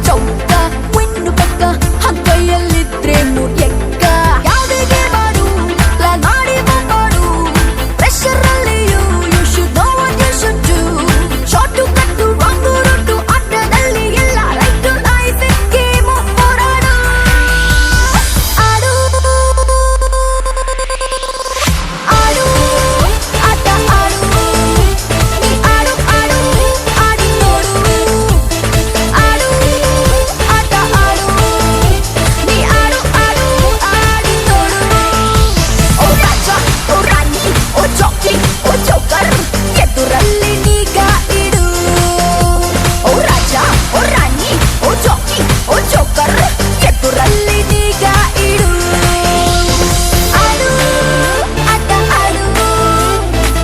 ಚೌಕ ವಿನ್ನು ಪಕ್ಕ ಹಂಗೈಯಲ್ಲಿದ್ರೆ ಮುರ್ಯಕ್ಕ ಯಾವುದೇ ಮಾಡು ಪ್ಲಾನ್ ಮಾಡಿ ಮಾಡು ಪ್ರೆಷರ್ ಅಲ್ಲಿಯೂ you should know what you should do short cut wrong route ಅಡ್ಡದಲ್ಲಿ ಎಲ್ಲ ರೈಟು ನೈಸ್ ಗೇಮು ಹೋರಾಡು ಆಡು ಆಡು ಆಟ ಆಡು ನೀ ಆಡು ಆಡು ಆಡಿ ನೋಡು ಆಡು ಆಟ ಆಡು ನೀ ಆಡು ಆಡು ಆಡಿ ನೋಡು ಓ ರಾಜ ಓ ರಾಣಿ ಓ ಜಾಕಿ ಓ ಜೋಕರ್ ಎದುರಲ್ಲಿ ನೀಗ ಇಡು ಓ ರಾಜ ಓ ರಾಣಿ ಓ ಜಾಕಿ ಓ ಜೋಕರ್ ಎದುರಲ್ಲಿ ನೀಗ ಇಡು ಆಡು ಆಟ ಆಡು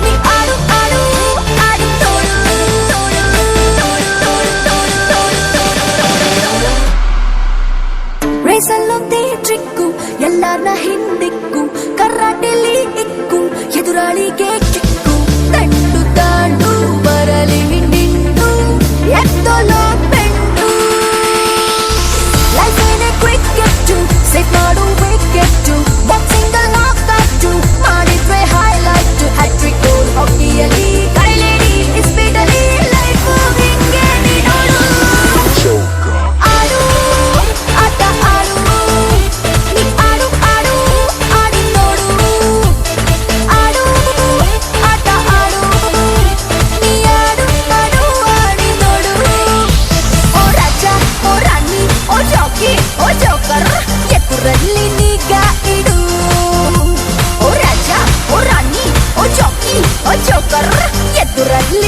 ನೀ ಆಡು ಆಡು ಆಡಿ ನೋಡು ರೇಸಲ್ಲೊಂದೇ ಟ್ರಿಕ್ಕು ಎಲ್ಲಾರ್ನ ಹಿಂದಿಕ್ಕು ಕರಾಟೆಲಿ ಇಕ್ಕು ಎದುರಾಳಿಗೆ ಕಿಕ್ಕು ತಂಡು ತಾಂಡು ಬರಲಿ ಹಿಂಡಿಂಡು ಎತ್ತಲೋ ಪೆಂಡು ಲೈಫ್ ಏನೇ ಕ್ರಿಕೆಟ್ಟು ಸೇಫ್ ಮಾಡು ವಿಕೆಟ್ಟು ಬಾಕ್ಸಿಂಗ್ ನಾಕೌಟು ಮಾಡಿದ್ರೆ ಹೈಲೈಟ್ ಹ್ಯಾಟ್ರಿಕ್ ಗೋಲ್ ಹಾಕಿಯಲ್ಲಿ ಕೈಲೇಡಿ ಸ್ಪೀಡಲ್ಲಿ ಲೈಫ್ ಹಿಂಗೆ ನೀ ನೋಡು ಆಡು ಆಟ ಆಡು ನೀ ಆಡು ಆಡು ಆಡಿ ನೋಡು ಆಡು ಆಟ ಆಡು ನೀ ಆಡು ಆಡು ಆಡಿ ನೋಡು ಓ ರಾಜ ಓ ರಾಣಿ ಓ ಜಾಕಿ ಓ ಜೋಕರ್ ಎದುರಲ್ಲಿ ನೀಗ ಇಡು ಓ ರಾಜ ಓ ರಾಣಿ ಓ ಜಾಕಿ ಓ ಜೋಕರ್ ಎದುರಲ್ಲಿ